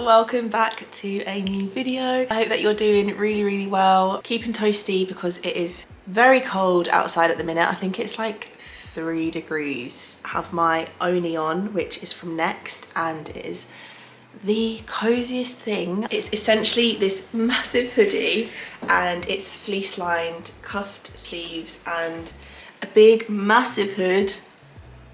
welcome back to a new video. I hope that you're doing really well. Keeping toasty because it is very cold outside at the minute. I think it's like 3 degrees. I have my Oni on, which is from Next, and it is the coziest thing. It's essentially this massive hoodie and it's fleece lined, cuffed sleeves and a big massive hood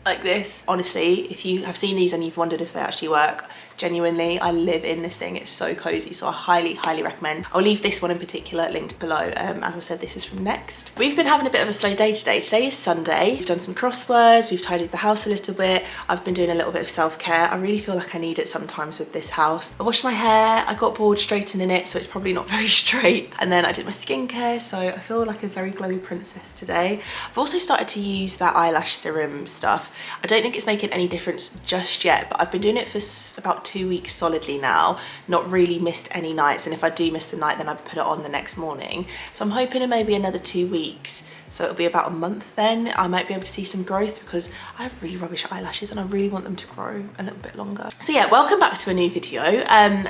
like this. Honestly, if you have seen these and you've wondered if they actually work, genuinely, I live in this thing. It's so cozy, so I highly recommend. I'll leave this one in particular linked below. As I said, this is from Next. We've been having a bit of a slow day today. Today is Sunday. We've done some crosswords, we've tidied the house a little bit. I've been doing a little bit of self-care. I really feel like I need it sometimes with this house. I washed my hair, I got bored straightening it, so it's probably not very straight. And then I did my skincare, so I feel like a very glowy princess today. I've also started to use that eyelash serum stuff. I don't think it's making any difference just yet, but I've been doing it for about 2 weeks solidly now, not really missed any nights, and if I do miss the night then I put it on the next morning. So I'm hoping in maybe another 2 weeks, so it'll be about a month then, I might be able to see some growth because I have really rubbish eyelashes and I really want them to grow a little bit longer. So yeah, welcome back to a new video.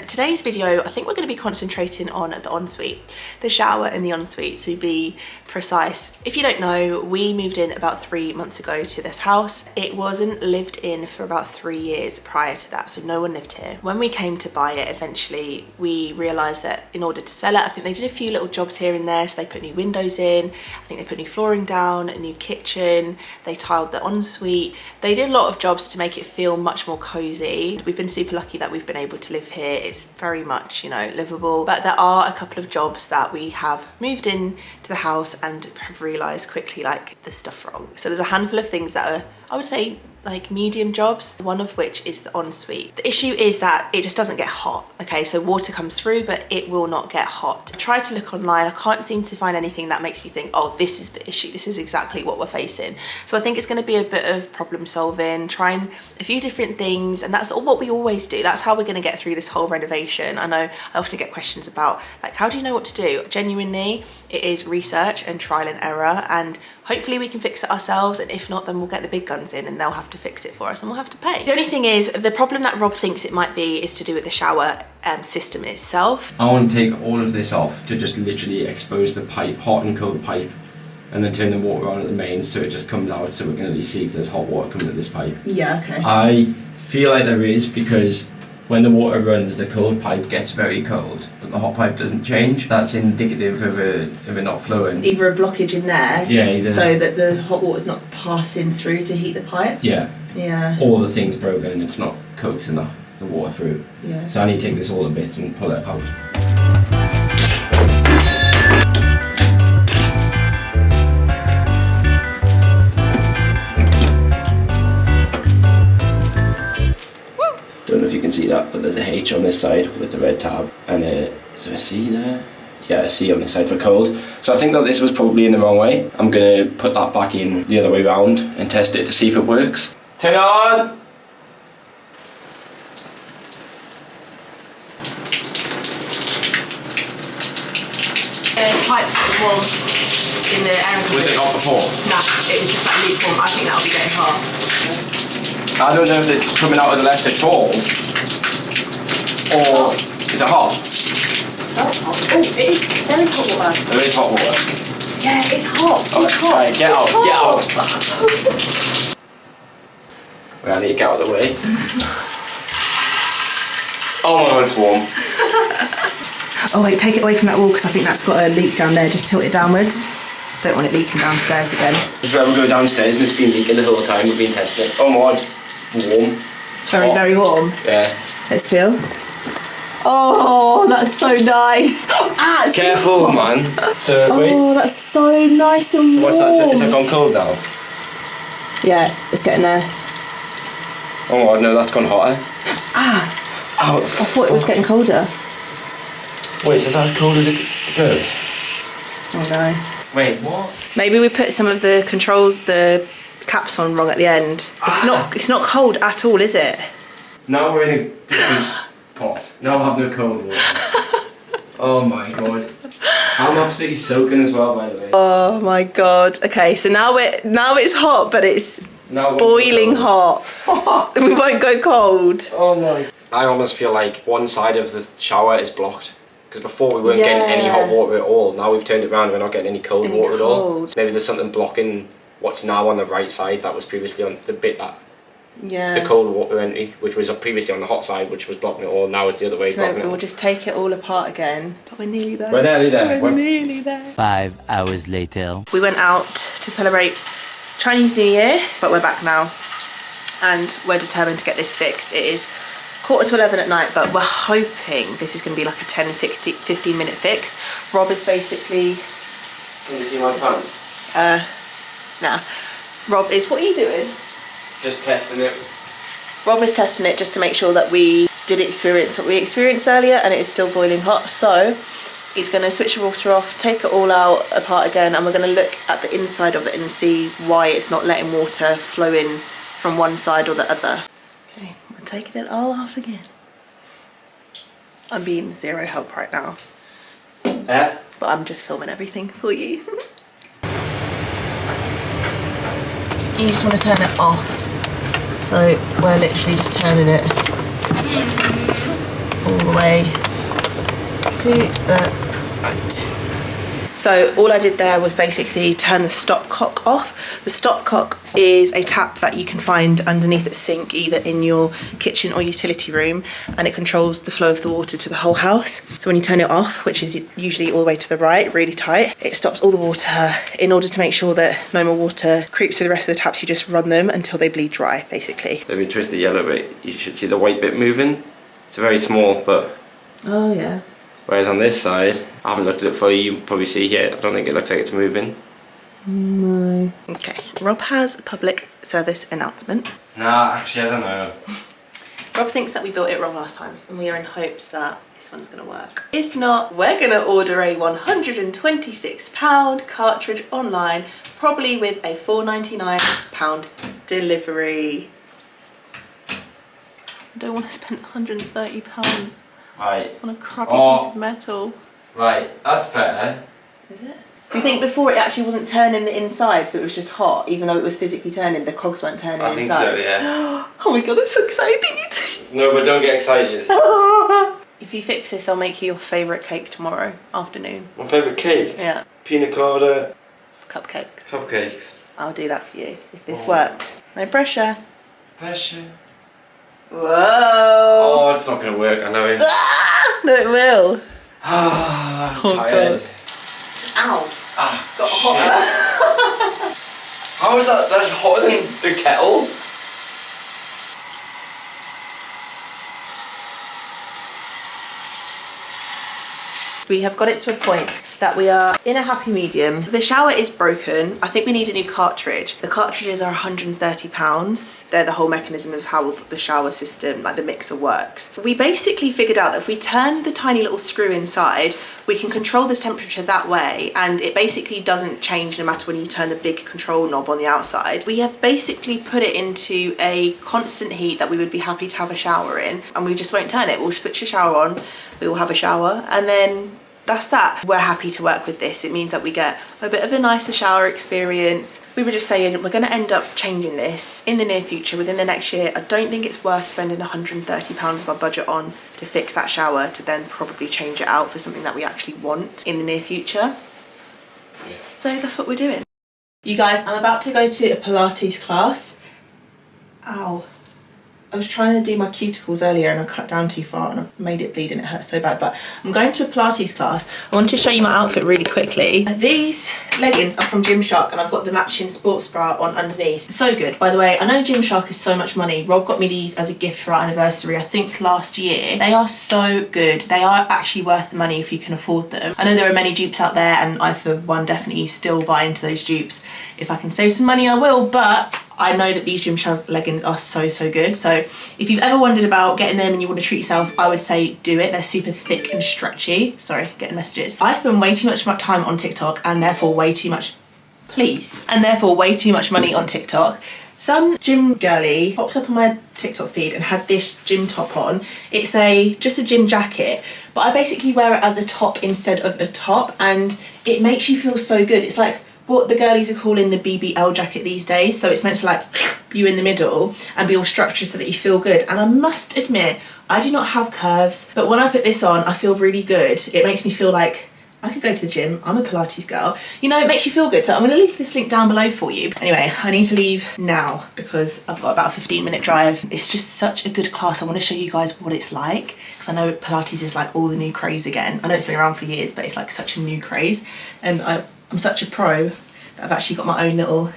Today's video, I think we're going to be concentrating on the ensuite, the shower in the ensuite to be precise. If you don't know, we moved in about 3 months ago to this house. It wasn't lived in for about 3 years prior to that, so no one lived here. When we came to buy it eventually, we realised that in order to sell it, I think they did a few little jobs here and there. So they put new windows in, I think they put new flooring down, a new kitchen, they tiled the ensuite. They did a lot of jobs to make it feel much more cosy. We've been super lucky that we've been able to live here. It's very much, you know, livable, but there are a couple of jobs that we have moved in to the house and have realised quickly like there's stuff wrong. So there's a handful of things that are, I would say, like medium jobs, one of which is the ensuite. The issue is that it just doesn't get hot. Okay, so water comes through, but it will not get hot. I tried to look online, I can't seem to find anything that makes me think, oh, this is the issue, this is exactly what we're facing. So I think it's going to be a bit of problem solving, trying a few different things, and that's all what we always do. That's how we're going to get through this whole renovation. I know I often get questions about, like, how do you know what to do? Genuinely, it is research and trial and error, and hopefully we can fix it ourselves, and if not, then we'll get the big guns in and they'll have to fix it for us and we'll have to pay. The only thing is, the problem that Rob thinks it might be is to do with the shower system itself. I want to take all of this off to just literally expose the pipe, hot and cold pipe, and then turn the water on at the mains so it just comes out, so we can at least see if there's hot water coming to this pipe. Yeah, okay. I feel like there is, because when the water runs, the cold pipe gets very cold, but the hot pipe doesn't change. That's indicative of it not flowing. Either a blockage in there, yeah, either, so that the hot water's not passing through to heat the pipe. Yeah. Yeah. Or the thing's broken and it's not coaxing the water through. Yeah. So I need to take this all to bits and pull it out. Don't know if you can see that, but there's a H on this side with the red tab, and is there a C there? Yeah, a C on this side for cold. So I think that this was probably in the wrong way. I'm gonna put that back in the other way around and test it to see if it works. Turn it on! The pipes warm in the air. Was it not before? No, it was just like lukewarm. I think that'll be getting hot. I don't know if it's coming out of the left at all, or is it hot? That's hot. Oh, it is. There is hot water. There is hot water. Yeah, it's hot. It's hot. Right, get out, hot. get out. Well, I need to get out of the way. Oh my god, it's warm. Oh wait, take it away from that wall because I think that's got a leak down there. Just tilt it downwards. Don't want it leaking downstairs again. This is where we go downstairs and it's been leaking the whole time we've been testing it. Oh my god, warm. Very, very warm. Yeah. Let's feel. Oh, that's so nice. Ah, it's careful, man. So wait. Oh, that's so nice and warm. What's that? Is that gone cold now? Yeah, it's getting there. Oh my god, no, that's gone hotter. Ah. Ow. I thought it was getting colder. Wait, so is that as cold as it goes? Oh no. Wait, what? Maybe we put some of the controls, the caps on wrong at the end. It's not cold at all, is it? Now we're in a different spot. Now I have no cold water. Oh my god. I'm absolutely soaking as well, by the way. Oh my god. Okay, so now it's hot, but it's boiling hot. We won't go cold. Oh my. I almost feel like one side of the shower is blocked. Because before we weren't getting any hot water at all. Now we've turned it around and we're not getting any cold water at all. So maybe there's something blocking what's now on the right side that was previously on the bit that the cold water entry, which was previously on the hot side, which was blocking it all. Now it's the other way. So we'll just take it all apart again. But we're nearly there. We're nearly there. We're nearly there. 5 hours later. We went out to celebrate Chinese New Year, but we're back now. And we're determined to get this fixed. It is 11:15 at night, but we're hoping this is going to be like a 10-15 minute fix. Rob is basically... Can you see my pants? Nah. Rob is... What are you doing? Just testing it. Rob is testing it just to make sure that we did experience what we experienced earlier and it is still boiling hot. So he's going to switch the water off, take it all out apart again, and we're going to look at the inside of it and see why it's not letting water flow in from one side or the other. Okay, we're taking it all off again. I'm being zero help right now. Yeah? But I'm just filming everything for you. You just want to turn it off. So we're literally just turning it all the way to the right. So all I did there was basically turn the stopcock off. The stopcock is a tap that you can find underneath the sink, either in your kitchen or utility room, and it controls the flow of the water to the whole house. So when you turn it off, which is usually all the way to the right, really tight, it stops all the water. In order to make sure that no more water creeps through the rest of the taps, you just run them until they bleed dry, basically. So if you twist the yellow bit, you should see the white bit moving. It's very small, but... Oh yeah. Whereas on this side, I haven't looked at it fully, you can probably see here, I don't think it looks like it's moving. No. Okay, Rob has a public service announcement. Nah, actually I don't know. Rob thinks that we built it wrong last time, and we are in hopes that this one's gonna work. If not, we're gonna order a £126 cartridge online, probably with a £4.99 delivery. I don't want to spend £130 Right. on a crappy piece of metal. Right, that's better. Is it? Do you think before it actually wasn't turning the inside, so it was just hot, even though it was physically turning, the cogs weren't turning inside? I think so, yeah. Oh my god, I'm so excited! No, but don't get excited. If you fix this, I'll make you your favourite cake tomorrow afternoon. My favourite cake? Yeah. Pina colada. Cupcakes. Cupcakes. I'll do that for you, if this works. No pressure. Pressure. Whoa! Oh, it's not going to work, I know it. No, it will. I'm tired. God. Ow. Ah, Got shit. hotter. How is that? That's hotter than the kettle? We have got it to a point that we are in a happy medium. The shower is broken. I think we need a new cartridge. The cartridges are £130. They're the whole mechanism of how the shower system, like the mixer, works. We basically figured out that if we turn the tiny little screw inside, we can control this temperature that way, and it basically doesn't change no matter when you turn the big control knob on the outside. We have basically put it into a constant heat that we would be happy to have a shower in, and we just won't turn it. We'll switch the shower on, we will have a shower, and then that's that. We're happy to work with this. It means that we get a bit of a nicer shower experience. We were just saying we're going to end up changing this in the near future, within the next year. I don't think it's worth spending £130 of our budget on to fix that shower, to then probably change it out for something that we actually want in the near future. Yeah. So that's what we're doing. You guys, I'm about to go to a Pilates class. Ow. I was trying to do my cuticles earlier and I cut down too far and I've made it bleed and it hurts so bad, but I'm going to a Pilates class. I want to show you my outfit really quickly. These leggings are from Gymshark and I've got the matching sports bra on underneath. So good. By the way, I know Gymshark is so much money. Rob got me these as a gift for our anniversary, I think last year. They are so good. They are actually worth the money if you can afford them. I know there are many dupes out there and I, for one, definitely still buy into those dupes. If I can save some money, I will, but I know that these Gymshark leggings are so good. So if you've ever wondered about getting them and you want to treat yourself, I would say do it. They're super thick and stretchy. Sorry, getting messages. I spend way too much time on TikTok and therefore way too much money on TikTok. Some gym girly popped up on my TikTok feed and had this gym top on. It's just a gym jacket, but I basically wear it as a top instead of a top, and it makes you feel so good. It's like what the girlies are calling the BBL jacket these days. So it's meant to like you in the middle and be all structured so that you feel good. And I must admit, I do not have curves, but when I put this on, I feel really good. It makes me feel like I could go to the gym. I'm a Pilates girl. You know, it makes you feel good. So I'm going to leave this link down below for you. Anyway, I need to leave now because I've got about a 15-minute drive. It's just such a good class. I want to show you guys what it's like because I know Pilates is like all the new craze again. I know it's been around for years, but it's like such a new craze. And I'm such a pro that I've actually got my own little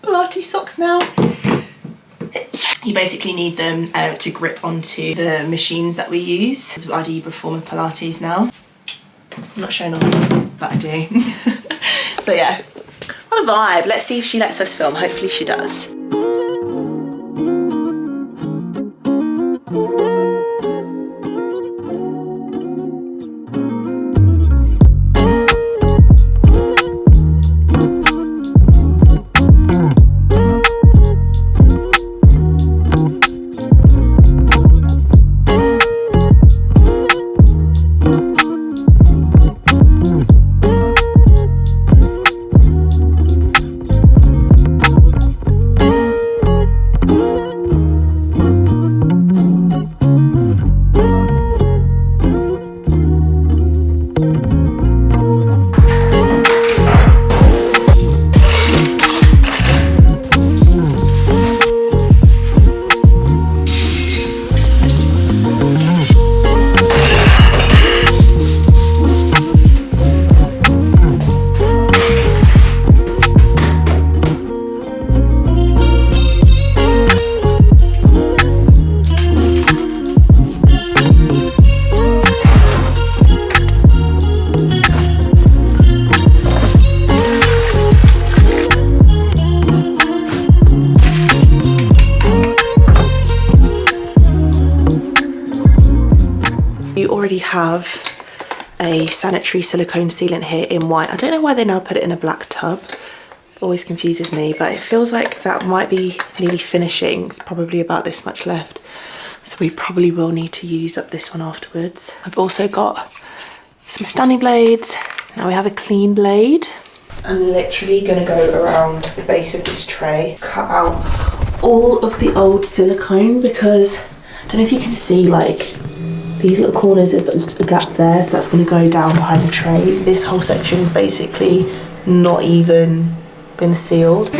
Pilates socks now. You basically need them to grip onto the machines that we use. I do Performer Pilates now. I'm not showing off, but I do. So yeah, what a vibe. Let's see if she lets us film. Hopefully she does. Have a sanitary silicone sealant here in white. I don't know why they now put it in a black tub. It always confuses me, but it feels like that might be nearly finishing. It's probably about this much left. So we probably will need to use up this one afterwards. I've also got some standing blades. Now we have a clean blade. I'm literally gonna go around the base of this tray, cut out all of the old silicone because I don't know if you can see like these little corners, there's a gap there, so that's going to go down behind the tray. This whole section is basically not even been sealed.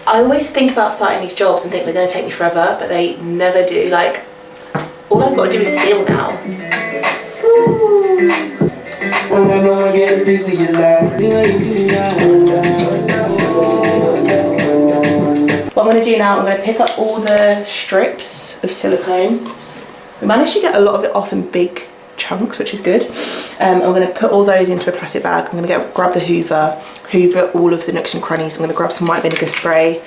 I always think about starting these jobs and think they're going to take me forever, but they never do. Like, all I've got to do is seal now. What I'm going to do now, I'm going to pick up all the strips of silicone. We managed to get a lot of it off in big chunks, which is good. I'm going to put all those into a plastic bag. I'm going to grab the hoover all of the nooks and crannies. I'm going to grab some white vinegar spray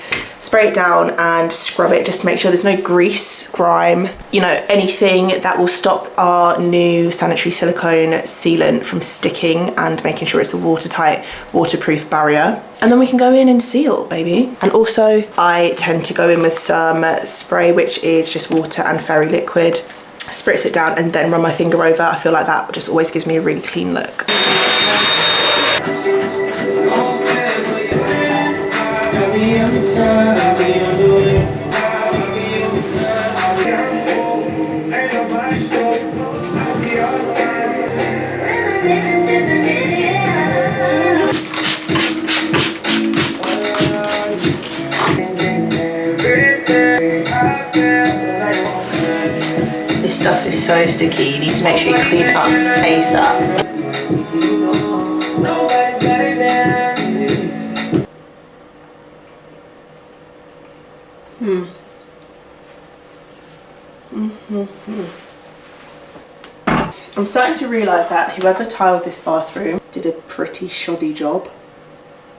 it down and scrub it just to make sure there's no grease, grime, you know, anything that will stop our new sanitary silicone sealant from sticking, and making sure it's a watertight, waterproof barrier. And then we can go in and seal, baby. And also I tend to go in with some spray, which is just water and fairy liquid, spritz it down and then run my finger over. I feel like that just always gives me a really clean look. This stuff is so sticky, you need to make sure you clean it up ASAP. I'm starting to realise that whoever tiled this bathroom did a pretty shoddy job.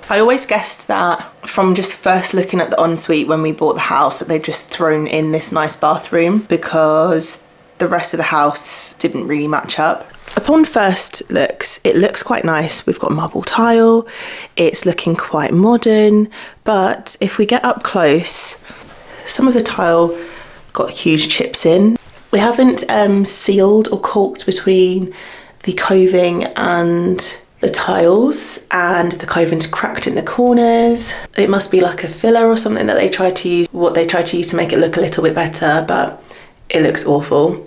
I always guessed that from just first looking at the ensuite when we bought the house that they'd just thrown in this nice bathroom because the rest of the house didn't really match up. Upon first looks, it looks quite nice. We've got marble tile, it's looking quite modern, but if we get up close, some of the tile got huge chips in. We haven't sealed or caulked between the coving and the tiles, and the coving's cracked in the corners. It must be like a filler or something that they tried to use, what they tried to use to make it look a little bit better, but it looks awful.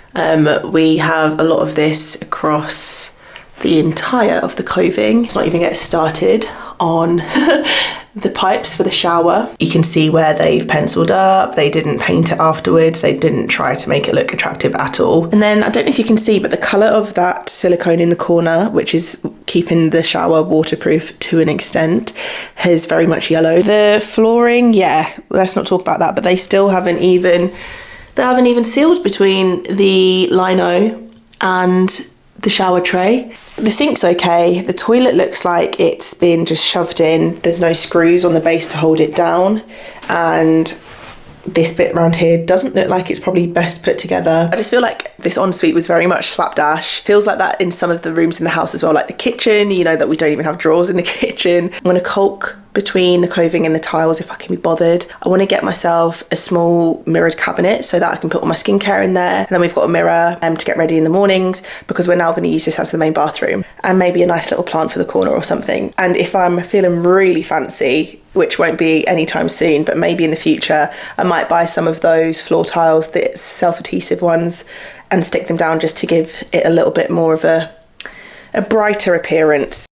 We have a lot of this across the entire of the coving. Let's not even get started on the pipes for the shower. You can see where they've penciled up, they didn't paint it afterwards, they didn't try to make it look attractive at all. And then, I don't know if you can see, but the colour of that silicone in the corner, which is keeping the shower waterproof to an extent, has very much yellowed. The flooring, yeah, let's not talk about that, but they still haven't even sealed between the lino and the shower tray. The sink's okay. The toilet looks like it's been just shoved in. There's no screws on the base to hold it down. And this bit around here doesn't look like it's probably best put together. I just feel like this ensuite was very much slapdash. Feels like that in some of the rooms in the house as well, like the kitchen, you know, that we don't even have drawers in the kitchen. I'm gonna caulk between the coving and the tiles if I can be bothered. I want to get myself a small mirrored cabinet so that I can put all my skincare in there. And then we've got a mirror to get ready in the mornings, because we're now going to use this as the main bathroom, and maybe a nice little plant for the corner or something. And if I'm feeling really fancy, which won't be anytime soon, but maybe in the future, I might buy some of those floor tiles, the self-adhesive ones, and stick them down just to give it a little bit more of a brighter appearance.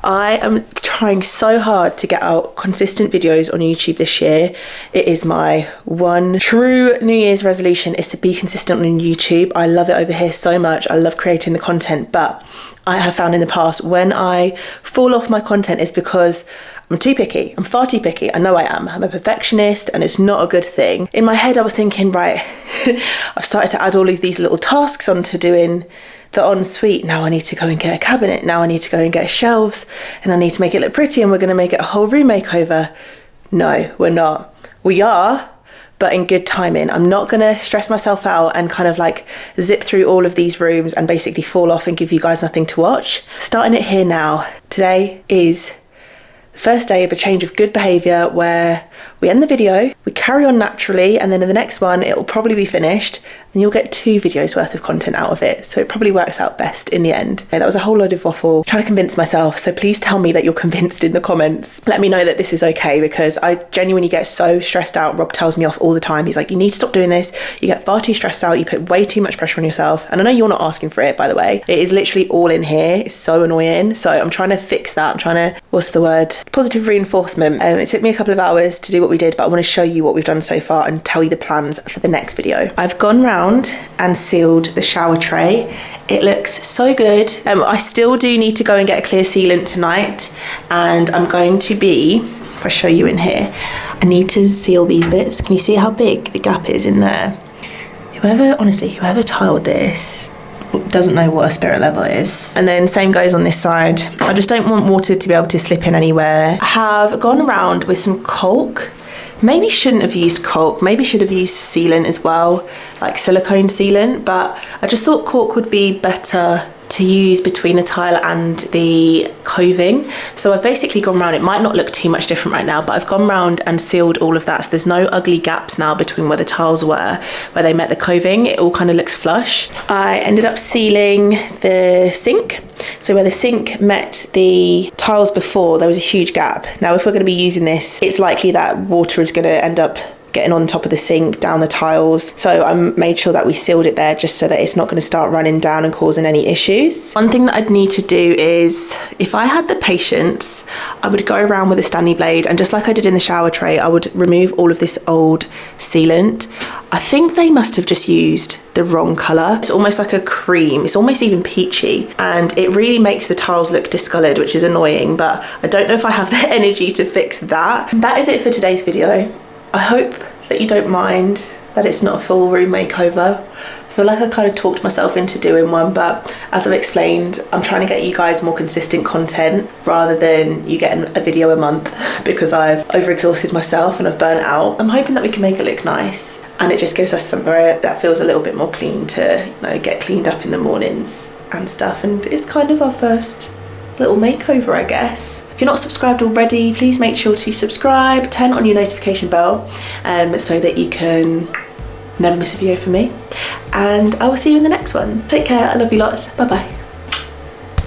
I am trying so hard to get out consistent videos on YouTube this year. It is my one true New Year's resolution, is to be consistent on YouTube. I love it over here so much. I love creating the content, but I have found in the past when I fall off my content is because I'm too picky. I'm far too picky. I know I am. I'm a perfectionist and it's not a good thing. In my head, I was thinking, right, I've started to add all of these little tasks onto doing the ensuite. Now I need to go and get a cabinet. Now I need to go and get shelves, and I need to make it look pretty, and we're going to make it a whole room makeover. No, we're not. We are, but in good timing. I'm not going to stress myself out and kind of like zip through all of these rooms and basically fall off and give you guys nothing to watch. Starting it here now. Today is the first day of a change of good behaviour where we end the video, we carry on naturally, and then in the next one it'll probably be finished and you'll get 2 videos worth of content out of it. So it probably works out best in the end. Okay, that was a whole load of waffle, trying to convince myself. So please tell me that you're convinced in the comments. Let me know that this is okay, because I genuinely get so stressed out. Rob tells me off all the time. He's like, you need to stop doing this. You get far too stressed out. You put way too much pressure on yourself. And I know you're not asking for it, by the way. It is literally all in here. It's so annoying. So I'm trying to fix that. I'm trying to, what's the word? Positive reinforcement. It took me a couple of hours to do what we did, but I want to show you what we've done so far and tell you the plans for the next video. I've gone round and sealed the shower tray. It looks so good. I still do need to go and get a clear sealant tonight, and I'm going to be, if I show you in here, I need to seal these bits. Can you see how big the gap is in there? Whoever tiled this doesn't know what a spirit level is. And then same goes on this side. I just don't want water to be able to slip in anywhere. I have gone around with some caulk. Maybe shouldn't have used caulk, maybe should have used sealant as well, like silicone sealant, but I just thought caulk would be better to use between the tile and the coving. So I've basically gone around, it might not look too much different right now, but I've gone around and sealed all of that. So there's no ugly gaps now between where the tiles were, where they met the coving. It all kind of looks flush. I ended up sealing the sink. So where the sink met the tiles before, there was a huge gap. Now, if we're going to be using this, it's likely that water is going to end up getting on top of the sink, down the tiles. So I made sure that we sealed it there just so that it's not going to start running down and causing any issues. One thing that I'd need to do is, if I had the patience, I would go around with a Stanley blade, and just like I did in the shower tray, I would remove all of this old sealant. I think they must have just used the wrong colour. It's almost like a cream. It's almost even peachy, and it really makes the tiles look discoloured, which is annoying, but I don't know if I have the energy to fix that. That is it for today's video. I hope that you don't mind that it's not a full room makeover. I feel like I kind of talked myself into doing one, but as I've explained, I'm trying to get you guys more consistent content rather than you getting a video a month because I've overexhausted myself and I've burnt out. I'm hoping that we can make it look nice, and it just gives us somewhere that feels a little bit more clean to, you know, get cleaned up in the mornings. and stuff, and it's kind of our first little makeover, I guess. If you're not subscribed already, please make sure to subscribe, turn on your notification bell so that you can never miss a video from me, and I will see you in the next one. Take care, I love you lots, bye bye.